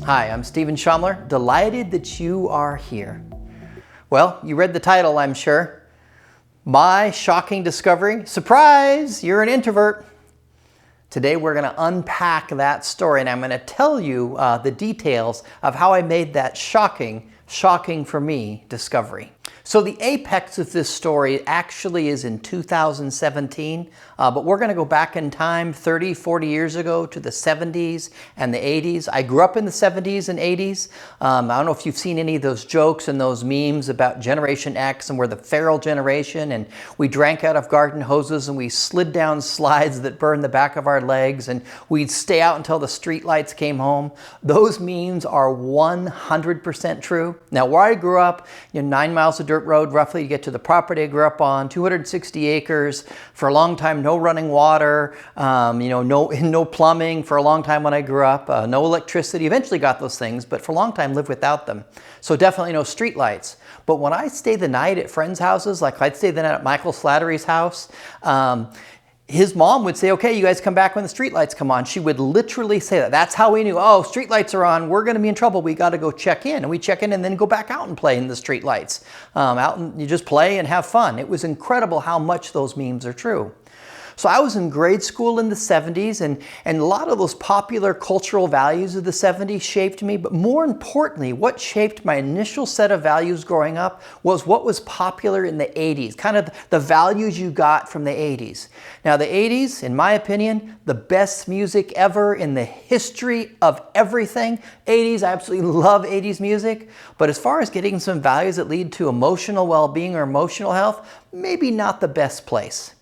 Hi, I'm Steven Shomler. Delighted that you are here. Well, you read the title, I'm sure. My shocking discovery. Surprise! You're an introvert. Today we're going to unpack that story, and I'm going to tell you the details of how I made that shocking for me discovery. So the apex of this story actually is in 2017, but we're going to go back in time 30, 40 years ago to the 70s and the 80s. I grew up in the 70s and 80s. I don't know if you've seen any of those jokes and those memes about Generation X, and we're the feral generation, and we drank out of garden hoses and we slid down slides that burned the back of our legs, and we'd stay out until the street lights came home. Those memes are 100% true. Now, where I grew up, 9 miles of dirt road roughly to get to the property I grew up on, 260 acres. For a long time, no running water, no plumbing for a long time when I grew up, no electricity. Eventually got those things, but for a long time lived without them. So definitely no street lights. But when I stayed the night at friends' houses, like I'd stay the night at Michael Slattery's house, his mom would say, okay, you guys come back when the streetlights come on. She would literally say that. That's how we knew, oh, streetlights are on. We're going to be in trouble. We got to go check in. And we check in and then go back out and play in the streetlights. Out and you just play and have fun. It was incredible how much those memes are true. So I was in grade school in the 70s, and a lot of those popular cultural values of the 70s shaped me. But more importantly, what shaped my initial set of values growing up was what was popular in the 80s, kind of the values you got from the 80s. Now, the 80s, in my opinion, the best music ever in the history of everything. 80s, I absolutely love 80s music. But as far as getting some values that lead to emotional well-being or emotional health, maybe not the best place.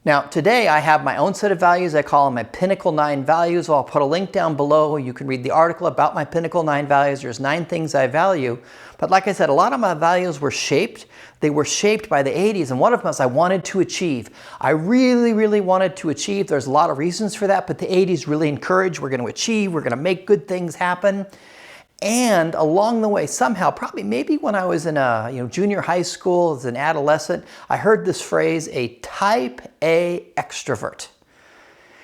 Now, today I have my own set of values. I call them my Pinnacle 9 values. I'll put a link down below. You can read the article about my Pinnacle 9 values. There's 9 things I value. But like I said, a lot of my values were shaped. They were shaped by the 80s, and one of them was I wanted to achieve. I really, really wanted to achieve. There's a lot of reasons for that, but the 80s really encouraged, we're going to achieve, we're going to make good things happen. And along the way, somehow, probably maybe when I was in junior high school as an adolescent, I heard this phrase, a type A extrovert.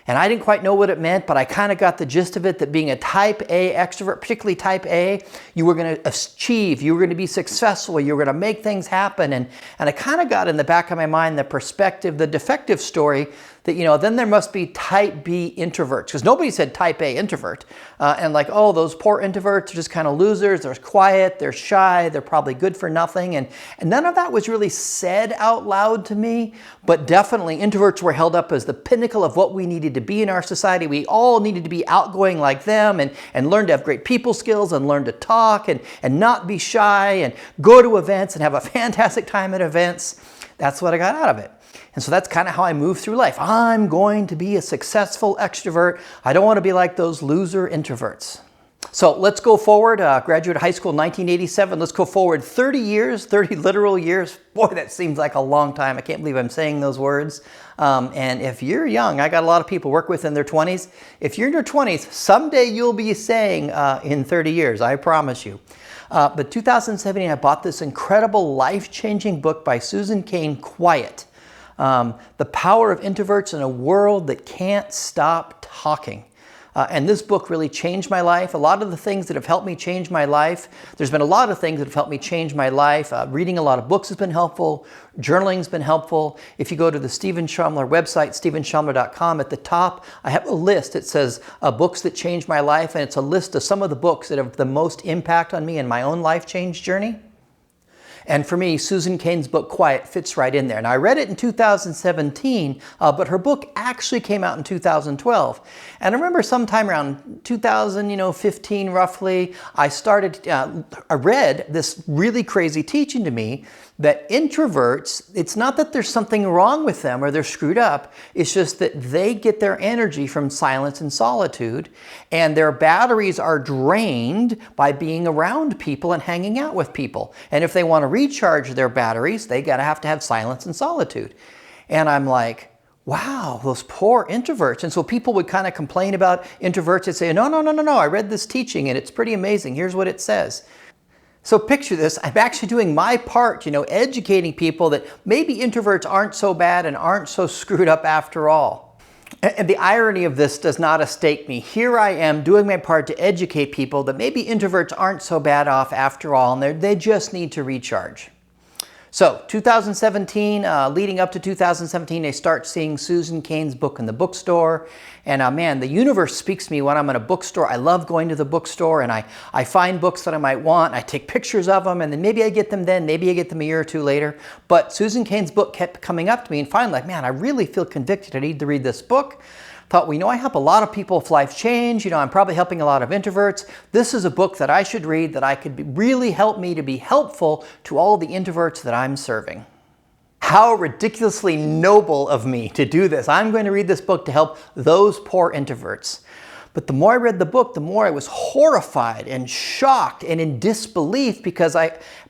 And I didn't quite know what it meant, but I kind of got the gist of it, that being a type A extrovert, particularly type A, you were going to achieve, you were going to be successful, you were going to make things happen. And I kind of got in the back of my mind the perspective, the defective story, that, then there must be type B introverts, because nobody said type A introvert. And like, oh, those poor introverts are just kind of losers. They're quiet, they're shy, they're probably good for nothing. And none of that was really said out loud to me, but definitely introverts were held up as the pinnacle of what we needed to be in our society. We all needed to be outgoing like them and learn to have great people skills and learn to talk and not be shy and go to events and have a fantastic time at events. That's what I got out of it. And so that's kind of how I move through life. I'm going to be a successful extrovert. I don't want to be like those loser introverts. So let's go forward. Graduated high school in 1987. Let's go forward 30 years, 30 literal years. Boy, that seems like a long time. I can't believe I'm saying those words. And if you're young, I got a lot of people work with in their 20s. If you're in your 20s, someday you'll be saying in 30 years, I promise you. But 2017, I bought this incredible life-changing book by Susan Cain, Quiet. The Power of Introverts in a World That Can't Stop Talking. And this book really changed my life. A lot of the things that have helped me change my life, there's been a lot of things that have helped me change my life. Reading a lot of books has been helpful. Journaling has been helpful. If you go to the Steven Shomler website, StevenShomler.com, at the top, I have a list. It says books that changed my life, and it's a list of some of the books that have the most impact on me in my own life change journey. And for me, Susan Cain's book, Quiet, fits right in there. And I read it in 2017, but her book actually came out in 2012. And I remember sometime around 2015, roughly, I read this really crazy teaching to me that introverts, it's not that there's something wrong with them or they're screwed up. It's just that they get their energy from silence and solitude, and their batteries are drained by being around people and hanging out with people. And if they want to recharge their batteries, they have to have silence and solitude. And I'm like, wow, those poor introverts. And so people would kind of complain about introverts and say, no, I read this teaching and it's pretty amazing. Here's what it says. So picture this, I'm actually doing my part, educating people that maybe introverts aren't so bad and aren't so screwed up after all. And the irony of this does not escape me. Here I am doing my part to educate people that maybe introverts aren't so bad off after all, and they just need to recharge. So 2017, leading up to 2017, I start seeing Susan Cain's book in the bookstore. And man, the universe speaks to me when I'm in a bookstore. I love going to the bookstore, and I find books that I might want. I take pictures of them, and then maybe I get them then, maybe I get them a year or two later. But Susan Cain's book kept coming up to me, and finally, like, man, I really feel convicted. I need to read this book. Thought, well, I help a lot of people if life change. I'm probably helping a lot of introverts. This is a book that I should read that really help me to be helpful to all the introverts that I'm serving. How ridiculously noble of me to do this. I'm going to read this book to help those poor introverts. But the more I read the book, the more I was horrified and shocked and in disbelief, because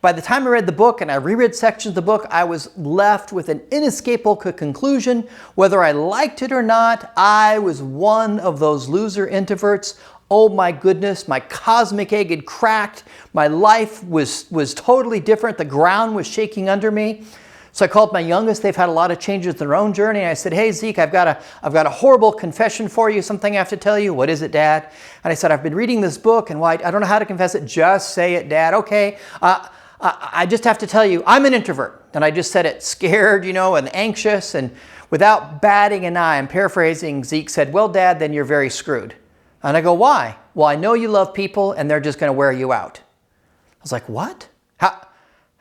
by the time I read the book and I reread sections of the book, I was left with an inescapable conclusion. Whether I liked it or not, I was one of those loser introverts. Oh my goodness, my cosmic egg had cracked. My life was totally different. The ground was shaking under me. So I called my youngest. They've had a lot of changes in their own journey. And I said, hey, Zeke, I've got a horrible confession for you, something I have to tell you. What is it, Dad? And I said, I've been reading this book, and I don't know how to confess it. Just say it, Dad. Okay. I just have to tell you, I'm an introvert. And I just said it scared, and anxious. And without batting an eye, I'm paraphrasing, Zeke said, well, Dad, then you're very screwed. And I go, why? Well, I know you love people, and they're just going to wear you out. I was like, what?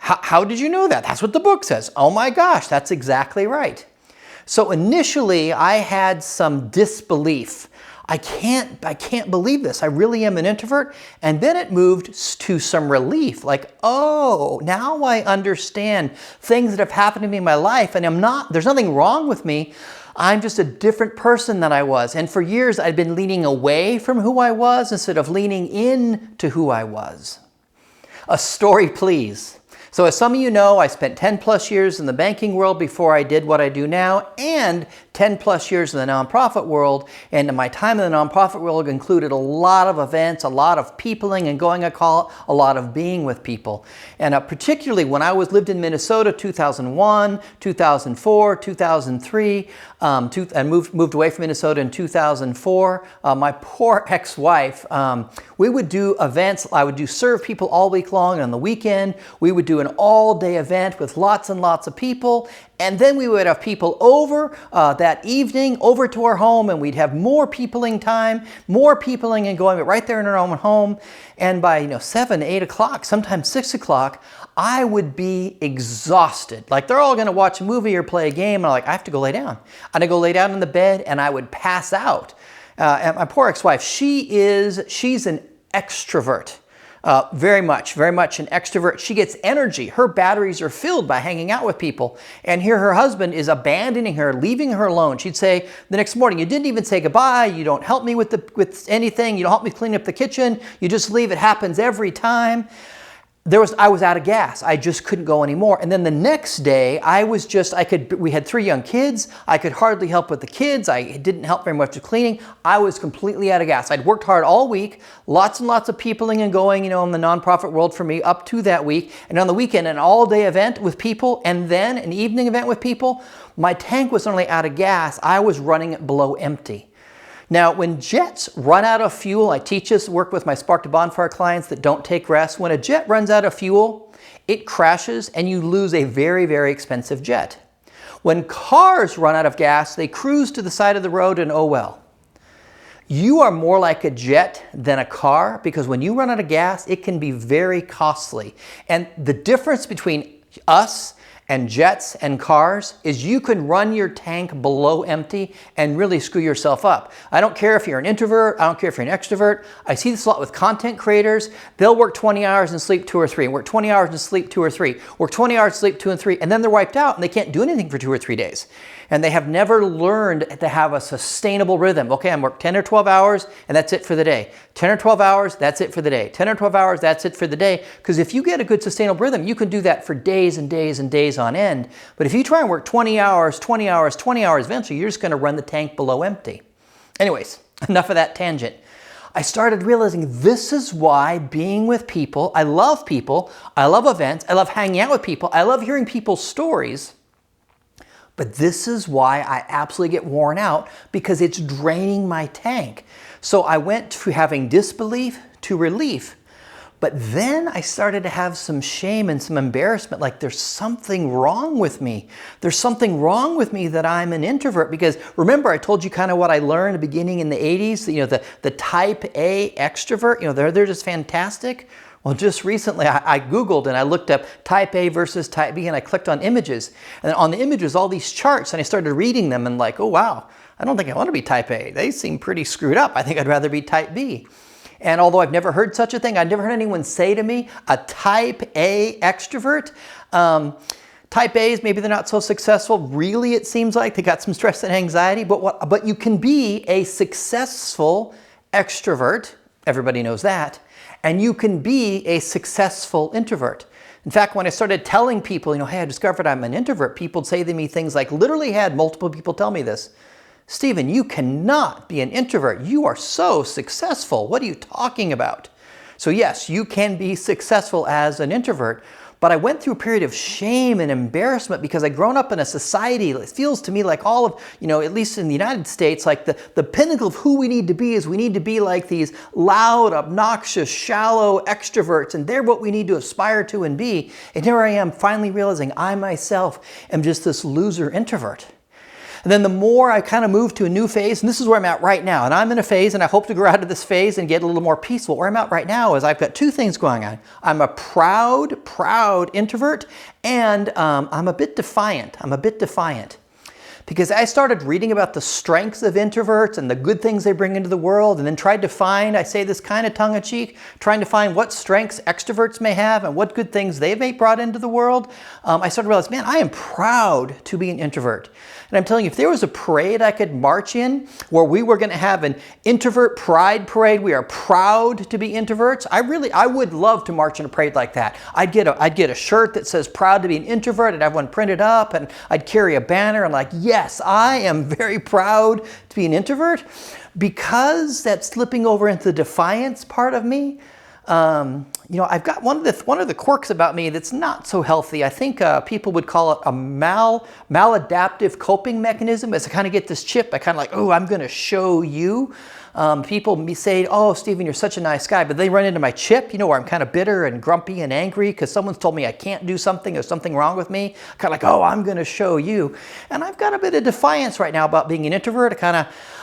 How did you know that? That's what the book says. Oh my gosh, that's exactly right. So initially, I had some disbelief. I can't believe this. I really am an introvert. And then it moved to some relief. Like, oh, now I understand things that have happened to me in my life, and there's nothing wrong with me. I'm just a different person than I was. And for years, I'd been leaning away from who I was instead of leaning into who I was. A story, please. So as some of you know, I spent 10 plus years in the banking world before I did what I do now, and 10 plus years in the nonprofit world. And my time in the nonprofit world included a lot of events, a lot of peopling and going, I call it, a lot of being with people. And particularly when I lived in Minnesota, 2001, 2004, 2003, and moved away from Minnesota in 2004. My poor ex-wife, we would do events. I would serve people all week long, and on the weekend, we would do an all-day event with lots and lots of people. And then we would have people over that evening, over to our home, and we'd have more peopling time, more peopling and going right there in our own home. And by 7, 8 o'clock, sometimes 6 o'clock, I would be exhausted. Like they're all going to watch a movie or play a game, and I'm like, I have to go lay down. And I go lay down in the bed, and I would pass out. And my poor ex-wife, she's an extrovert. Very much an extrovert. She gets energy. Her batteries are filled by hanging out with people. And here her husband is abandoning her, leaving her alone. She'd say the next morning, you didn't even say goodbye. You don't help me with anything. You don't help me clean up the kitchen. You just leave. It happens every time. I was out of gas. I just couldn't go anymore. And then the next day, we had 3 young kids. I could hardly help with the kids. I didn't help very much with cleaning. I was completely out of gas. I'd worked hard all week, lots and lots of peopling and going, in the nonprofit world for me up to that week. And on the weekend, an all-day event with people, and then an evening event with people. My tank was not only out of gas, I was running it below empty. Now, when jets run out of fuel, I work with my Spark to Bonfire clients that don't take rest. When a jet runs out of fuel, it crashes and you lose a very, very expensive jet. When cars run out of gas, they cruise to the side of the road and oh well. You are more like a jet than a car, because when you run out of gas, it can be very costly. And the difference between us and jets and cars is you can run your tank below empty and really screw yourself up. I don't care if you're an introvert, I don't care if you're an extrovert. I see this a lot with content creators. They'll work 20 hours and sleep 2 or 3, work 20 hours and sleep 2 or 3, work 20 hours, sleep 2 and 3, and then they're wiped out and they can't do anything for 2 or 3 days. And they have never learned to have a sustainable rhythm. Okay, I'm work 10 or 12 hours and that's it for the day. 10 or 12 hours, that's it for the day. 10 or 12 hours, that's it for the day. Because if you get a good sustainable rhythm, you can do that for days and days and days on end. But if you try and work 20 hours, 20 hours, 20 hours, eventually you're just going to run the tank below empty. Anyways, enough of that tangent. I started realizing this is why being with people, I love events, I love hanging out with people, I love hearing people's stories. But this is why I absolutely get worn out, because it's draining my tank. So I went to having disbelief to relief. But then I started to have some shame and some embarrassment, like there's something wrong with me. There's something wrong with me that I'm an introvert, because remember I told you kind of what I learned at the beginning in the 80s, the type A extrovert, they're just fantastic. Well, just recently I Googled and I looked up type A versus type B, and I clicked on images. And on the images, all these charts, and I started reading them and like, oh wow, I don't think I want to be type A. They seem pretty screwed up. I think I'd rather be type B. And although I've never heard such a thing, I've never heard anyone say to me, a type A extrovert. Type A's, maybe they're not so successful. Really, it seems like they got some stress and anxiety, but you can be a successful extrovert. Everybody knows that. And you can be a successful introvert. In fact, when I started telling people, hey, I discovered I'm an introvert, people would say to me things like, literally had multiple people tell me this. Steven, you cannot be an introvert. You are so successful. What are you talking about? So yes, you can be successful as an introvert, but I went through a period of shame and embarrassment because I'd grown up in a society that feels to me like all of, at least in the United States, like the pinnacle of who we need to be is we need to be like these loud, obnoxious, shallow extroverts, and they're what we need to aspire to and be. And here I am finally realizing I myself am just this loser introvert. And then the more I kind of moved to a new phase, and this is where I'm at right now, and I'm in a phase, and I hope to grow out of this phase and get a little more peaceful. Where I'm at right now is I've got two things going on. I'm a proud introvert, and I'm a bit defiant. Because I started reading about the strengths of introverts and the good things they bring into the world, and then tried to find, I say this kind of tongue-in-cheek, trying to find what strengths extroverts may have and what good things they may brought into the world. I started to realize, man, I am proud to be an introvert. And I'm telling you, if there was a parade I could march in where we were going to have an introvert pride parade, we are proud to be introverts, I would love to march in a parade like that. I'd get a shirt that says proud to be an introvert, and have one printed up, and I'd carry a banner and like, yes, I am very proud to be an introvert, because that's slipping over into the defiance part of me. I've got one of the quirks about me that's not so healthy. I think people would call it a maladaptive coping mechanism. As I kind of get this chip, I kind of like, oh, I'm going to show you. People say, oh, Steven, you're such a nice guy, but they run into my chip, where I'm kind of bitter and grumpy and angry because someone's told me I can't do something, there's something wrong with me. Kind of like, oh, I'm going to show you. And I've got a bit of defiance right now about being an introvert.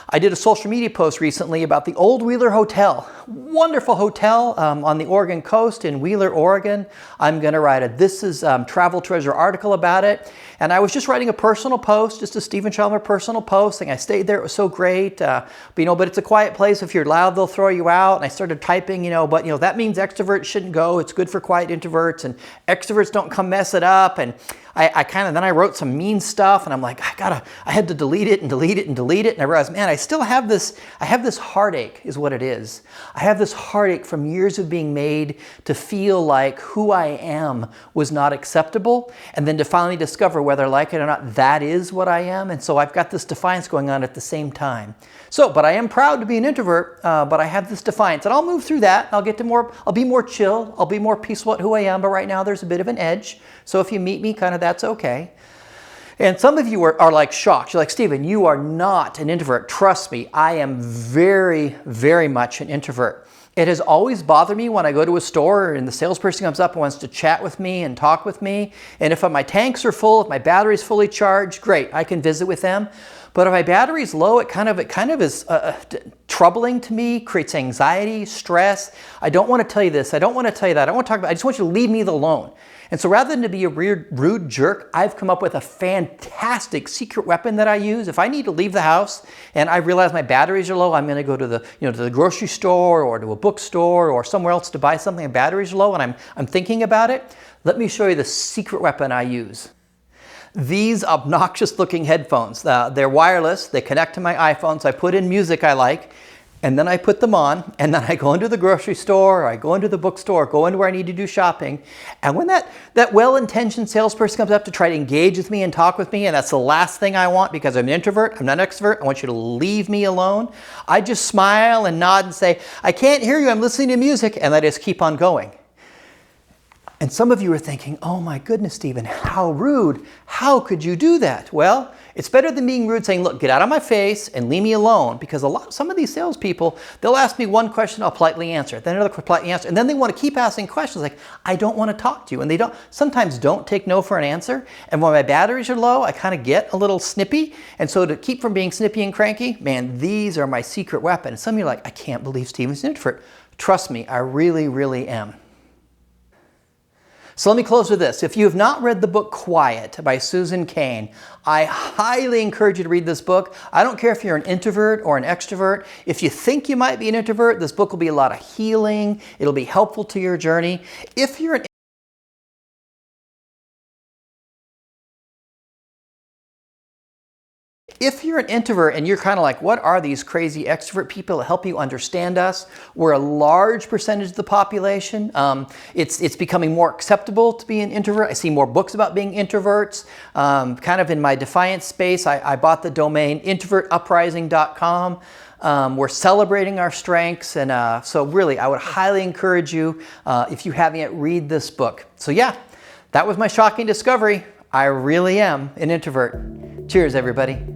I did a social media post recently about the Old Wheeler Hotel. Wonderful hotel on the Oregon coast in Wheeler, Oregon. I'm going to write a This Is Travel Treasure article about it. And I was just writing a personal post, just a Steven Shomler personal post, and I stayed there. It was so great. But it's a quiet place. If you're loud, they'll throw you out. And I started typing, but that means extroverts shouldn't go. It's good for quiet introverts, and extroverts don't come mess it up. And then I wrote some mean stuff, and I'm like, I had to delete it. And I realized, man, I have this heartache is what it is. I have this heartache from years of being made to feel like who I am was not acceptable, and then to finally discover whether I like it or not, that is what I am. And so I've got this defiance going on at the same time. But I am proud to be an introvert, but I have this defiance, and I'll move through that. I'll be more chill. I'll be more peaceful at who I am, but right now there's a bit of an edge. So if you meet me, that's okay. And some of you are like shocked. You're like, Steven, you are not an introvert. Trust me, I am very, very much an introvert. It has always bothered me when I go to a store and the salesperson comes up and wants to chat with me and talk with me. And if my tanks are full, if my battery's fully charged, great, I can visit with them. But if my battery's low, it kind of is troubling to me, creates anxiety, stress. I don't want to tell you this. I don't want to tell you that. I don't want to talk about it. I just want you to leave me alone. And so rather than to be a rude jerk, I've come up with a fantastic secret weapon that I use. If I need to leave the house and I realize my batteries are low, I'm going to go to the grocery store or to a bookstore or somewhere else to buy something and batteries are low, and I'm thinking about it. Let me show you the secret weapon I use. These obnoxious looking headphones, they're wireless, they connect to my iPhone, so I put in music I like, and then I put them on, and then I go into the grocery store, or I go into the bookstore, go into where I need to do shopping, and when that well-intentioned salesperson comes up to try to engage with me and talk with me, and that's the last thing I want because I'm an introvert, I'm not an extrovert, I want you to leave me alone, I just smile and nod and say, I can't hear you, I'm listening to music, and I just keep on going. And some of you are thinking, oh my goodness, Steven, how rude. How could you do that? Well, it's better than being rude saying, look, get out of my face and leave me alone. Because some of these salespeople, they'll ask me one question, I'll politely answer it. Then another politely answer. And then they want to keep asking questions like, I don't want to talk to you. And they sometimes don't take no for an answer. And when my batteries are low, I kind of get a little snippy. And so to keep from being snippy and cranky, man, these are my secret weapon. And some of you are like, I can't believe Steven's an introvert. Trust me, I really, really am. So let me close with this. If you have not read the book Quiet by Susan Cain, I highly encourage you to read this book. I don't care if you're an introvert or an extrovert. If you think you might be an introvert, this book will be a lot of healing. It'll be helpful to your journey. If you're an introvert and you're kind of like, what are these crazy extrovert people? To help you understand us. We're a large percentage of the population. It's becoming more acceptable to be an introvert. I see more books about being introverts. Kind of in my defiance space, I bought the domain introvertuprising.com. We're celebrating our strengths. And so really, I would highly encourage you, if you haven't yet, read this book. So yeah, that was my shocking discovery. I really am an introvert. Cheers, everybody.